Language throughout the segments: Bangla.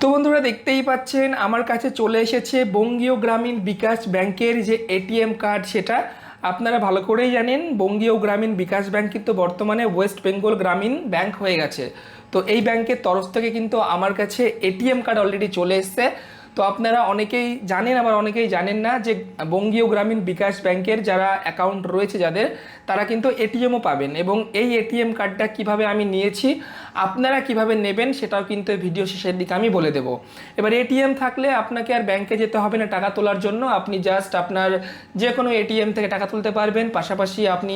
তো বন্ধুরা দেখতেই পাচ্ছেন আমার কাছে চলে এসেছে বঙ্গীয় গ্রামীণ বিকাশ ব্যাংকের যে এটিএম কার্ড। সেটা আপনারা ভালো করেই জানেন, বঙ্গীয় গ্রামীণ বিকাশ ব্যাংক কিন্তু বর্তমানে ওয়েস্ট বেঙ্গল গ্রামীণ ব্যাংক হয়ে গেছে। তো এই ব্যাংকের তরফ থেকে কিন্তু আমার কাছে এটিএম কার্ড অলরেডি চলে এসছে। তো আপনারা অনেকেই জানেন, আবার অনেকেই জানেন না যে বঙ্গীয় গ্রামীণ বিকাশ ব্যাংকের যারা অ্যাকাউন্ট রয়েছে যাদের, তারা কিন্তু এটিএমও পাবেন। এবং এই এটিএম কার্ডটা কিভাবে আমি নিয়েছি, আপনারা কিভাবে নেবেন, সেটাও কিন্তু ভিডিও শেষের দিকে আমি বলে দেবো। এবার এটিএম থাকলে আপনাকে আর ব্যাংকে যেতে হবে না টাকা তোলার জন্য। আপনি জাস্ট আপনার যে কোনো এটিএম থেকে টাকা তুলতে পারবেন। পাশাপাশি আপনি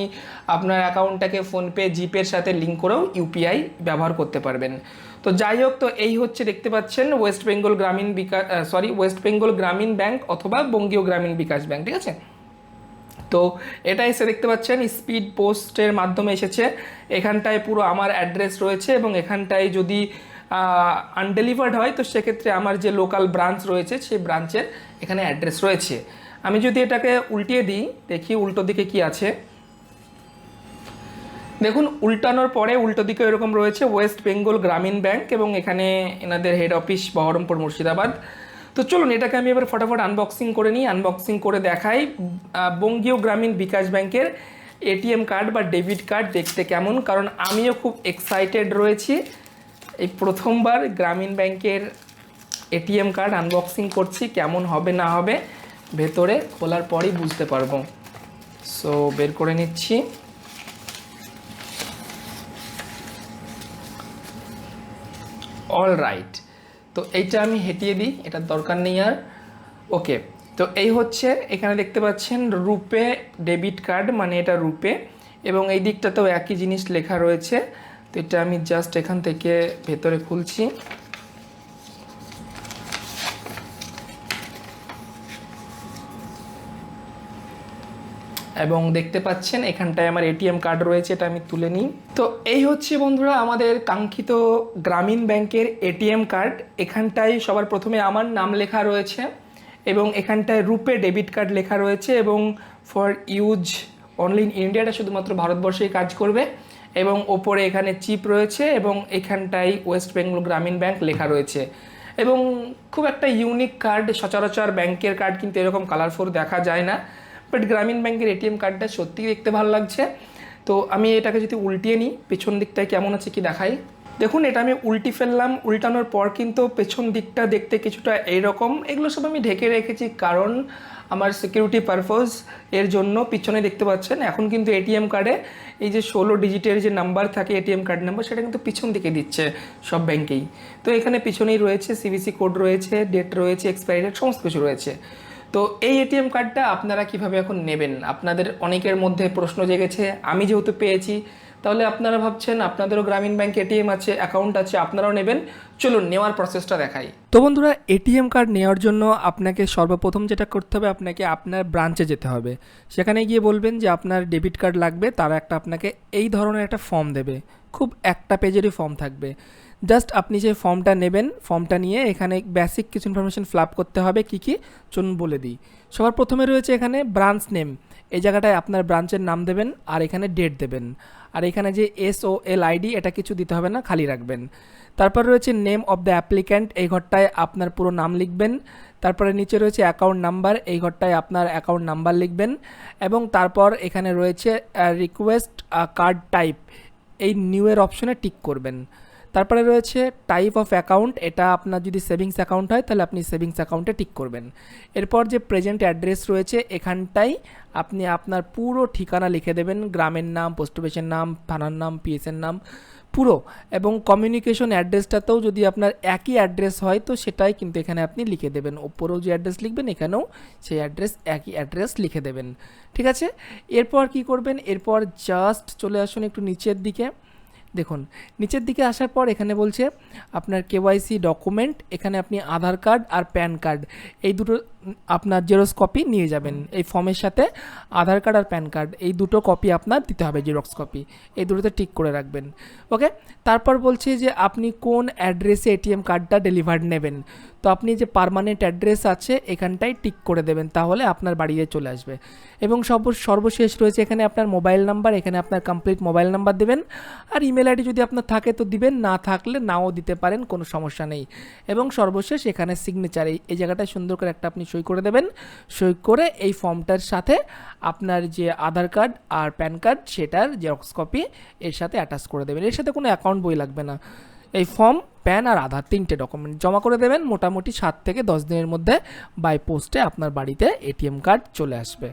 আপনার অ্যাকাউন্টটাকে ফোনপে, জিপের সাথে লিঙ্ক করেও ইউপিআই ব্যবহার করতে পারবেন। তো যাই হোক, তো এই হচ্ছে দেখতে পাচ্ছেন ওয়েস্ট বেঙ্গল গ্রামীণ বিকাশ ওয়েস্ট বেঙ্গল গ্রামীণ ব্যাংক অথবা বঙ্গীয় গ্রামীণ বিকাশ ব্যাংক, ঠিক আছে। তো এটা এসে দেখতে পাচ্ছেন স্পিড পোস্টের মাধ্যমে এসেছে। এখানটায় পুরো আমার অ্যাড্রেস রয়েছে এবং এখানটায় যদি আনডেলিভার্ড হয় তো সেক্ষেত্রে আমার যে লোকাল ব্রাঞ্চ রয়েছে সেই ব্রাঞ্চের এখানে অ্যাড্রেস রয়েছে। আমি যদি এটাকে উল্টিয়ে দিই, দেখি উল্টো দিকে কি আছে। দেখুন, উল্টানোর পরে উল্টো দিকে এরকম রয়েছে ওয়েস্ট বেঙ্গল গ্রামীণ ব্যাংক এবং এখানে এনাদের হেড অফিস বহরমপুর মুর্শিদাবাদ। তো চলুন এটাকে আমি এবার ফটাফট আনবক্সিং করে নিই, আনবক্সিং করে দেখাই বঙ্গীয় গ্রামীণ বিকাশ ব্যাংকের এটিএম কার্ড বা ডেবিট কার্ড দেখতে কেমন। কারণ আমিও খুব এক্সাইটেড রয়েছি, এই প্রথমবার গ্রামীণ ব্যাংকের এটিএম কার্ড আনবক্সিং করছি। কেমন হবে না হবে ভেতরে খোলার পরই বুঝতে পারবো। সো বের করে নিচ্ছি। অল রাইট, তো এইটা আমি হেঁটিয়ে দিই, এটার দরকার নেই আর। ওকে, তো এই হচ্ছে, এখানে দেখতে পাচ্ছেন রুপে ডেবিট কার্ড, মানে এটা রুপে, এবং এই দিকটাতেও একই জিনিস লেখা রয়েছে। তো এটা আমি জাস্ট এখান থেকে ভেতরে খুলছি। এবং দেখতে পাচ্ছেন এখানটায় আমার এটিএম কার্ড রয়েছে, এটা আমি তুলে নিই। তো এই হচ্ছে বন্ধুরা আমাদের কাঙ্ক্ষিত গ্রামীণ ব্যাংকের এটিএম কার্ড। এখানটায় সবার প্রথমে আমার নাম লেখা রয়েছে এবং এখানটায় রুপে ডেবিট কার্ড লেখা রয়েছে এবং ফর ইউজ অনলি ইন ইন্ডিয়াটা শুধুমাত্র ভারতবর্ষেই কাজ করবে। এবং ওপরে এখানে চিপ রয়েছে এবং এখানটায় ওয়েস্ট বেঙ্গল গ্রামীণ ব্যাংক লেখা রয়েছে। এবং খুব একটা ইউনিক কার্ড, সচরাচর ব্যাংকের কার্ড কিন্তু এরকম কালারফুল দেখা যায় না। বাট গ্রামীণ ব্যাংকের এটিএম কার্ডটা সত্যিই দেখতে ভালো লাগছে। তো আমি এটাকে যদি উল্টিয়ে নিই, পেছন দিকটায় কেমন আছে কি দেখাই। দেখুন, এটা আমি উল্টি ফেললাম, উল্টানোর পর কিন্তু পেছন দিকটা দেখতে কিছুটা এইরকম। এগুলো সব আমি ঢেকে রেখেছি কারণ আমার সিকিউরিটি পারপোজ এর জন্য। পিছনে দেখতে পাচ্ছেন এখন কিন্তু এটিএম কার্ডে এই যে 16 ডিজিটের যে নাম্বার থাকে এটিএম কার্ড নাম্বার, সেটা কিন্তু পিছন দিকে দিচ্ছে সব ব্যাংকেই। তো এখানে পিছনেই রয়েছে সিভিসি কোড রয়েছে, ডেট রয়েছে, এক্সপায়ারি ডেট, সমস্ত কিছু রয়েছে। তো এই এটিএম কার্ডটা আপনারা কিভাবে এখন নেবেন, আপনাদের অনেকের মধ্যে প্রশ্ন জেগেছে। আমি যেহেতু পেয়েছি, তাহলে আপনারা ভাবছেন আপনাদেরও গ্রামীণ ব্যাংক এটিএম আছে, অ্যাকাউন্ট আছে, আপনারাও নেবেন। চলুন নেওয়ার প্রসেসটা দেখাই। তো বন্ধুরা, এটিএম কার্ড নেওয়ার জন্য আপনাকে সর্বপ্রথম যেটা করতে হবে, আপনাকে আপনার ব্রাঞ্চে যেতে হবে। সেখানে গিয়ে বলবেন যে আপনার ডেবিট কার্ড লাগবে। তারা আপনাকে এই ধরনের একটা ফর্ম দেবে, খুব একটা পেজেরই ফর্ম থাকবে। জাস্ট আপনি যে ফর্মটা নেবেন, ফর্মটা নিয়ে এখানে বেসিক কিছু ইনফরমেশন ফিল আপ করতে হবে। কী কী চলুন বলে দিই। সবার প্রথমে রয়েছে এখানে ব্রাঞ্চ নেম, এই জায়গাটায় আপনার ব্রাঞ্চের নাম দেবেন আর এখানে ডেট দেবেন। আর এখানে যে SOLID এটা কিছু দিতে হবে না, খালি রাখবেন। তারপর রয়েছে নেম অফ দ্য অ্যাপ্লিক্যান্ট, এই ঘরটায় আপনার পুরো নাম লিখবেন। তারপরে নিচে রয়েছে অ্যাকাউন্ট নাম্বার, এই ঘরটায় আপনার অ্যাকাউন্ট নাম্বার লিখবেন। এবং তারপর এখানে রয়েছে রিকোয়েস্ট কার্ড টাইপ, এই নিউ এর অপশনে টিক করবেন। তারপরে রয়েছে টাইপ অফ অ্যাকাউন্ট, এটা আপনার যদি সেভিংস অ্যাকাউন্ট হয় তাহলে আপনি সেভিংস অ্যাকাউন্টে টিক করবেন। এরপর যে প্রেজেন্ট অ্যাড্রেস রয়েছে এখানটায় আপনি আপনার পুরো ঠিকানা লিখে দেবেন, গ্রামের নাম, পোস্ট অফিসের নাম, থানার নাম, পিএসের নাম পুরো। এবং কমিউনিকেশন অ্যাড্রেসটাতেও যদি আপনার একই অ্যাড্রেস হয় তো সেটাই কিন্তু এখানে আপনি লিখে দেবেন। ওপরেও যে অ্যাড্রেস লিখবেন এখানেও সেই অ্যাড্রেস, একই অ্যাড্রেস লিখে দেবেন, ঠিক আছে। এরপর কি করবেন, এরপর জাস্ট চলে আসুন একটু নিচের দিকে। দেখুন, নিচের দিকে আসার পর এখানে বলছে আপনার KYC ডকুমেন্ট, এখানে আপনি আধার কার্ড আর প্যান কার্ড এই দুটো আপনার জেরক্স কপি নিয়ে যাবেন। এই ফর্মের সাথে আধার কার্ড আর প্যান কার্ড এই দুটো কপি আপনার দিতে হবে, জেরক্স কপি, এই দুটোতে টিক করে রাখবেন। ওকে, তারপর বলছি যে আপনি কোন অ্যাড্রেসে এটিএম কার্ডটা ডেলিভার্ড নেবেন। তো আপনি যে পার্মানেন্ট অ্যাড্রেস আছে এখানটায় টিক করে দেবেন, তাহলে আপনার বাড়িতে চলে আসবে। এবং সর্বশেষ রয়েছে এখানে আপনার মোবাইল নাম্বার, এখানে আপনার কমপ্লিট মোবাইল নাম্বার দেবেন। আর ইমেল আইডি যদি আপনার থাকে তো দিবেন, না থাকলে নাও দিতে পারেন, কোনো সমস্যা নেই। এবং সর্বশেষ এখানে সিগনেচার, এই জায়গাটায় সুন্দর করে একটা আপনি সই করে দেবেন। সই করে এই ফর্মটার সাথে আপনার যে আধার কার্ড আর প্যান কার্ড সেটার জেরক্স কপি এর সাথে অ্যাটাচ করে দেবেন। এর সাথে কোনো অ্যাকাউন্ট বই লাগবে না। এই ফর্ম, প্যান আর আধার 3টে ডকুমেন্ট জমা করে দেবেন। মোটামুটি 7 থেকে 10 দিনের মধ্যে বাই পোস্টে আপনার বাড়িতে এটিএম কার্ড চলে আসবে।